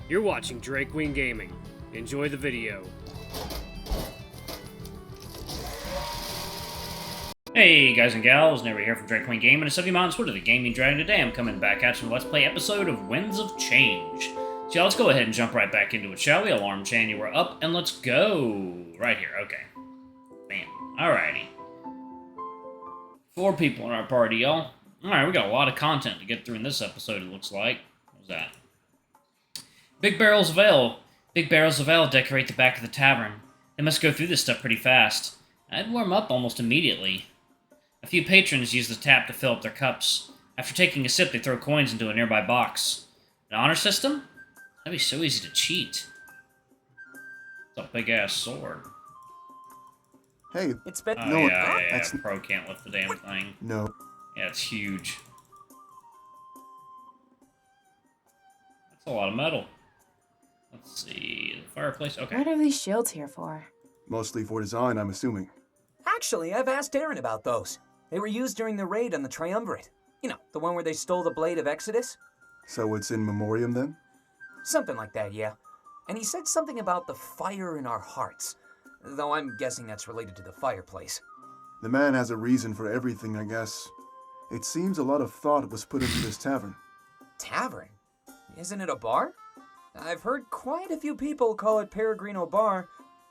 You're watching Drake Queen Gaming. Enjoy the video. Hey guys and gals, Never here from Drake Queen Gaming and Study Mountains Twitter, the Gaming Dragon. Today I'm coming back at you with a Let's Play episode of Winds of Change. So yeah, let's go ahead and jump right back into it, shall we? Alarm chain, you were up, and let's go. Right here, okay. Bam. Alrighty. 4 people in our party, y'all. Alright, we got a lot of content to get through in this episode, it looks like. What was that? Big barrels of ale. Big barrels of ale decorate the back of the tavern. They must go through this stuff pretty fast. I'd warm up almost immediately. A few patrons use the tap to fill up their cups. After taking a sip, they throw coins into a nearby box. An honor system? That'd be so easy to cheat. It's a big-ass sword. Hey, it's been Yeah. Pro can't lift the damn thing. No. Yeah, it's huge. That's a lot of metal. Let's see, the fireplace, okay. What are these shields here for? Mostly for design, I'm assuming. Actually, I've asked Airen about those. They were used during the raid on the Triumvirate. You know, the one where they stole the Blade of Exodus? So it's in memoriam then? Something like that, yeah. And he said something about the fire in our hearts. Though I'm guessing that's related to the fireplace. The man has a reason for everything, I guess. It seems a lot of thought was put into this tavern. Tavern? Isn't it a bar? I've heard quite a few people call it Peregrino Bar.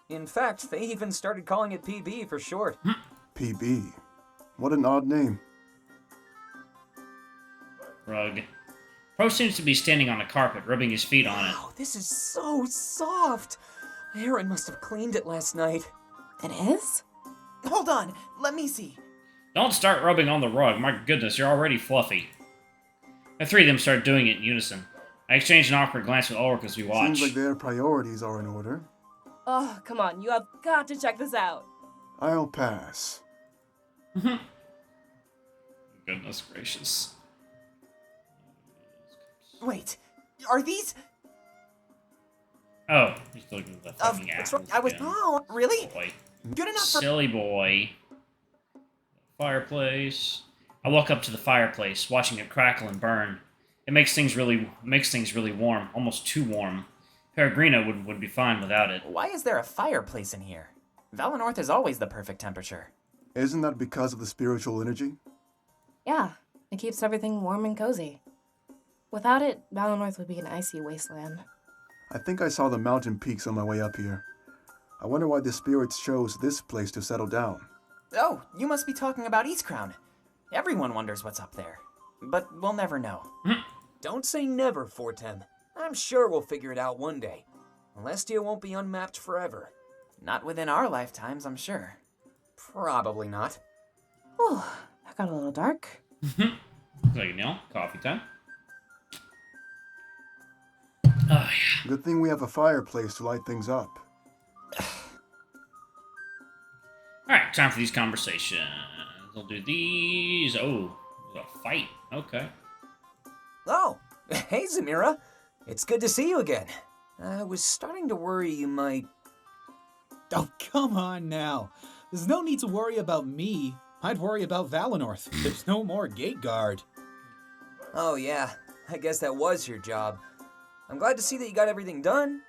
In fact, they even started calling it PB for short. PB? What an odd name. Rug. Pro seems to be standing on a carpet, rubbing his feet on it. Wow, this is so soft. Airen must have cleaned it last night. It is? Hold on, let me see. Don't start rubbing on the rug. My goodness, you're already fluffy. The 3 of them start doing it in unison. I exchange an awkward glance with Ulrich as we watch. Seems like their priorities are in order. Oh, come on, you have got to check this out. I'll pass. Goodness gracious. Wait, are these? Oh, he's looking at the fucking What's apples wrong? I was. again. Oh, really? Boy. Good enough for. Silly boy. Fireplace. I walk up to the fireplace, watching it crackle and burn. It makes things really warm, almost too warm. Peregrino would be fine without it. Why is there a fireplace in here? Valenorth is always the perfect temperature. Isn't that because of the spiritual energy? Yeah, it keeps everything warm and cozy. Without it, Valenorth would be an icy wasteland. I think I saw the mountain peaks on my way up here. I wonder why the spirits chose this place to settle down. Oh, you must be talking about Eastcrown. Everyone wonders what's up there. But we'll never know. Don't say never, Fortem. I'm sure we'll figure it out one day. Celestia won't be unmapped forever. Not within our lifetimes, I'm sure. Probably not. Oh, that got a little dark. Like, coffee time. Oh, yeah. Good thing we have a fireplace to light things up. Alright, time for these conversations. We'll do these. Oh, there's a fight. Okay. Oh, hey Zamira. It's good to see you again. I was starting to worry you might... Oh, come on now. There's no need to worry about me. I'd worry about Valenorth. There's no more gate guard. Oh yeah, I guess that was your job. I'm glad to see that you got everything done.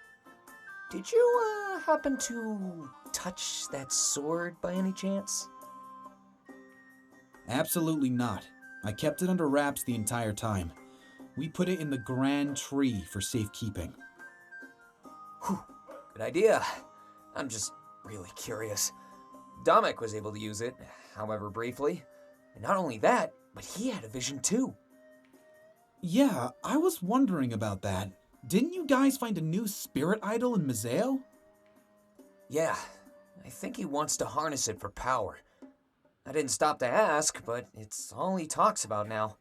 Did you, happen to touch that sword by any chance? Absolutely not. I kept it under wraps the entire time. We put it in the Grand Tree for safekeeping. Whew, good idea. I'm just really curious. Domek was able to use it, however briefly. And not only that, but he had a vision too. Yeah, I was wondering about that. Didn't you guys find a new spirit idol in Mazeo? Yeah, I think he wants to harness it for power. I didn't stop to ask, but it's all he talks about now.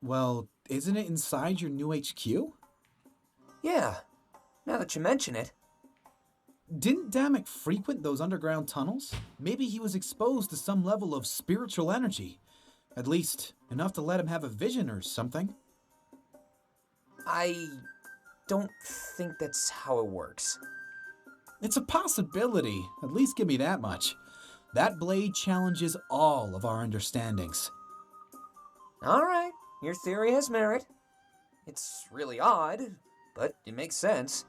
Well, isn't it inside your new HQ? Yeah, now that you mention it. Didn't Damek frequent those underground tunnels? Maybe he was exposed to some level of spiritual energy. At least, enough to let him have a vision or something. I don't think that's how it works. It's a possibility. At least give me that much. That blade challenges all of our understandings. All right, your theory has merit. It's really odd, but it makes sense.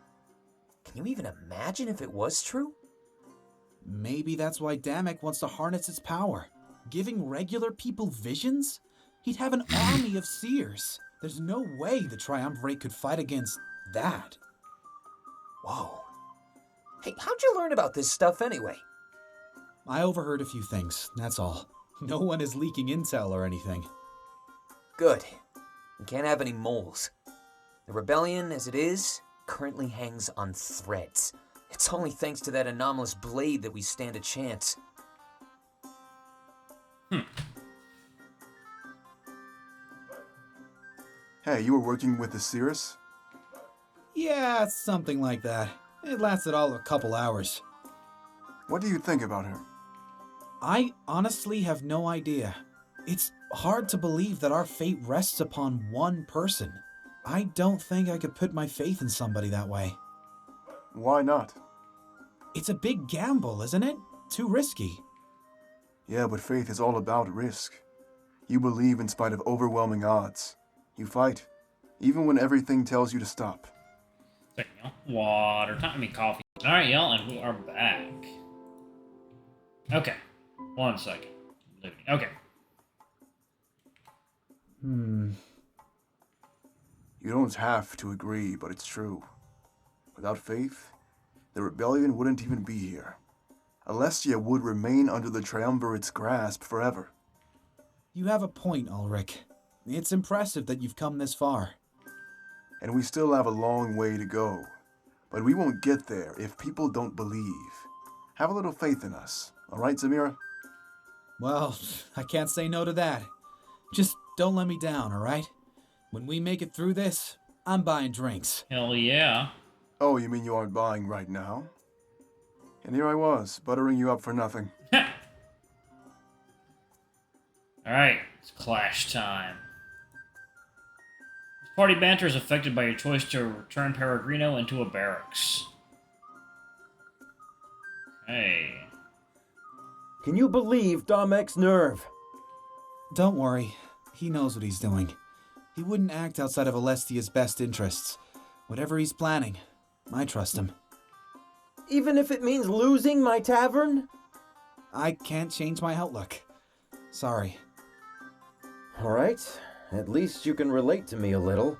Can you even imagine if it was true? Maybe that's why Damek wants to harness its power. Giving regular people visions? He'd have an army of seers. There's no way the Triumvirate could fight against that. Whoa. Hey, how'd you learn about this stuff anyway? I overheard a few things, that's all. No one is leaking intel or anything. Good. We can't have any moles. The rebellion, as it is, currently hangs on threads. It's only thanks to that anomalous blade that we stand a chance. Hey, you were working with the Cirrus? Yeah, something like that. It lasted all a couple hours. What do you think about her? I honestly have no idea. It's hard to believe that our fate rests upon one person. I don't think I could put my faith in somebody that way. Why not? It's a big gamble, isn't it? Too risky. Yeah, but faith is all about risk. You believe in spite of overwhelming odds. You fight, even when everything tells you to stop. Second, y'all. Water time. I mean, coffee. Alright, y'all, and we are back. Okay. 1 second. Okay. You don't have to agree, but it's true. Without faith, the rebellion wouldn't even be here. Alessia would remain under the Triumvirate's grasp forever. You have a point, Ulrich. It's impressive that you've come this far. And we still have a long way to go. But we won't get there if people don't believe. Have a little faith in us, all right, Zamira? Well, I can't say no to that. Just don't let me down, all right? When we make it through this, I'm buying drinks. Hell yeah. Oh, you mean you aren't buying right now? And here I was, buttering you up for nothing. Alright, it's clash time. This party banter is affected by your choice to return Peregrino into a barracks. Hey. Can you believe Damek's nerve? Don't worry. He knows what he's doing. He wouldn't act outside of Alestia's best interests. Whatever he's planning, I trust him. Even if it means losing my tavern? I can't change my outlook. Sorry. Alright, at least you can relate to me a little.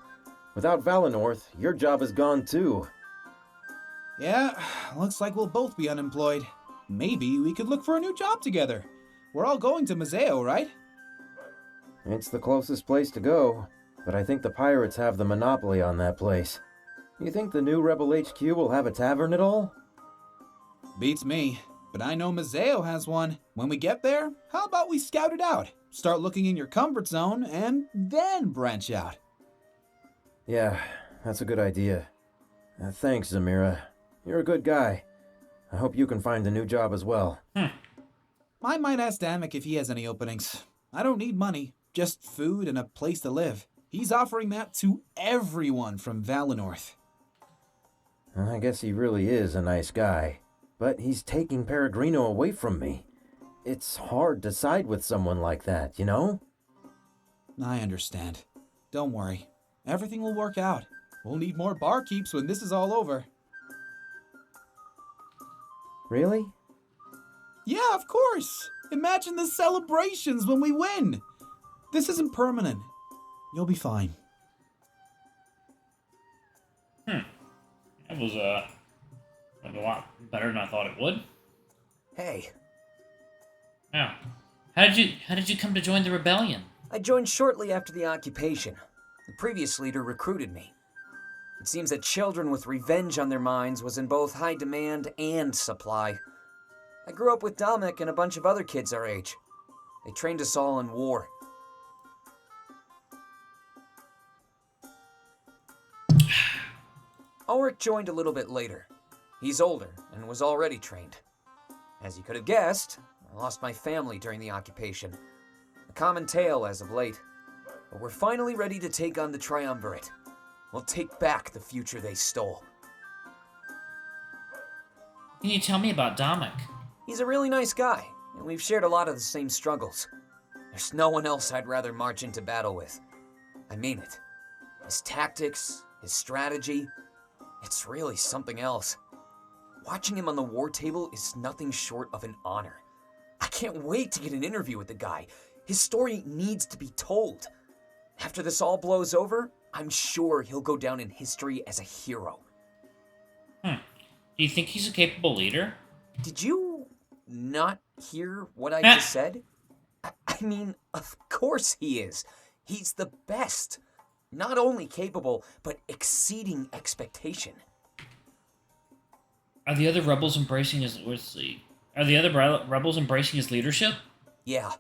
Without Valenorth, your job is gone too. Yeah, looks like we'll both be unemployed. Maybe we could look for a new job together. We're all going to Museo, right? It's the closest place to go, but I think the pirates have the monopoly on that place. You think the new Rebel HQ will have a tavern at all? Beats me, but I know Museo has one. When we get there, how about we scout it out? Start looking in your comfort zone, and then branch out. Yeah, that's a good idea. Thanks, Zamira. You're a good guy. I hope you can find a new job as well. I might ask Damek if he has any openings. I don't need money, just food and a place to live. He's offering that to everyone from Valenorth. I guess he really is a nice guy. But he's taking Peregrino away from me. It's hard to side with someone like that, you know? I understand. Don't worry. Everything will work out. We'll need more barkeeps when this is all over. Really? Yeah, of course! Imagine the celebrations when we win! This isn't permanent. You'll be fine. That was a lot better than I thought it would. Hey, Yeah. How did you come to join the rebellion? I joined shortly after the occupation. The previous leader recruited me. It seems that children with revenge on their minds was in both high demand and supply. I grew up with Damek and a bunch of other kids our age. They trained us all in war. Ulrich joined a little bit later. He's older and was already trained. As you could have guessed, I lost my family during the occupation. A common tale as of late. But we're finally ready to take on the Triumvirate. We'll take back the future they stole. Can you tell me about Damek? He's a really nice guy, and we've shared a lot of the same struggles. There's no one else I'd rather march into battle with. I mean it. His tactics, his strategy. It's really something else. Watching him on the war table is nothing short of an honor. I can't wait to get an interview with the guy. His story needs to be told. After this all blows over, I'm sure he'll go down in history as a hero. Do you think he's a capable leader? Did you not hear what I just said? I mean, of course he is. He's the best. Not only capable, but exceeding expectation. Are the other rebels embracing his... Are the other rebels embracing his leadership? Yeah,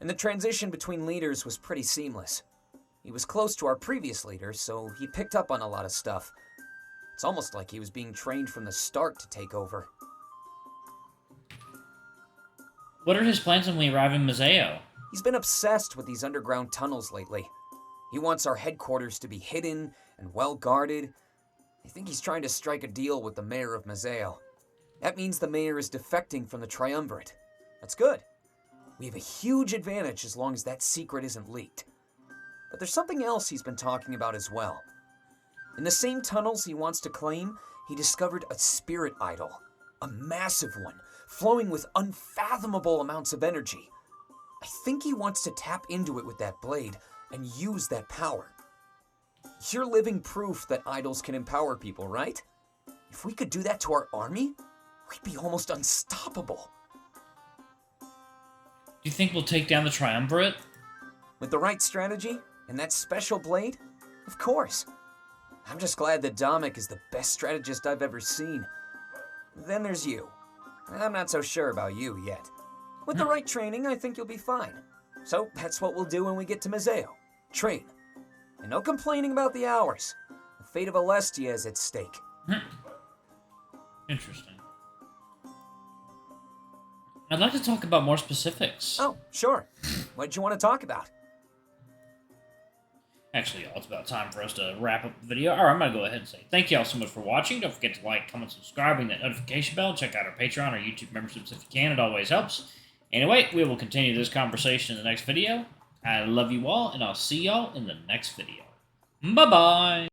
and the transition between leaders was pretty seamless. He was close to our previous leader, so he picked up on a lot of stuff. It's almost like he was being trained from the start to take over. What are his plans when we arrive in Mazeo? He's been obsessed with these underground tunnels lately. He wants our headquarters to be hidden and well guarded. I think he's trying to strike a deal with the mayor of Mazeo. That means the mayor is defecting from the Triumvirate. That's good. We have a huge advantage as long as that secret isn't leaked. But there's something else he's been talking about as well. In the same tunnels he wants to claim, he discovered a spirit idol. A massive one, flowing with unfathomable amounts of energy. I think he wants to tap into it with that blade and use that power. You're living proof that idols can empower people, right? If we could do that to our army, we'd be almost unstoppable. Do you think we'll take down the Triumvirate? With the right strategy and that special blade, of course. I'm just glad that Dominic is the best strategist I've ever seen. Then there's you. I'm not so sure about you yet. With the right training, I think you'll be fine. So that's what we'll do when we get to Mazeo. Train. And no complaining about the hours. The fate of Alestia is at stake. Interesting. I'd like to talk about more specifics. Oh, sure. What did you want to talk about? Actually, y'all, it's about time for us to wrap up the video. Alright, I'm going to go ahead and say thank you all so much for watching. Don't forget to like, comment, subscribe, ring that notification bell. Check out our Patreon or YouTube memberships if you can. It always helps. Anyway, we will continue this conversation in the next video. I love you all, and I'll see y'all in the next video. Bye-bye!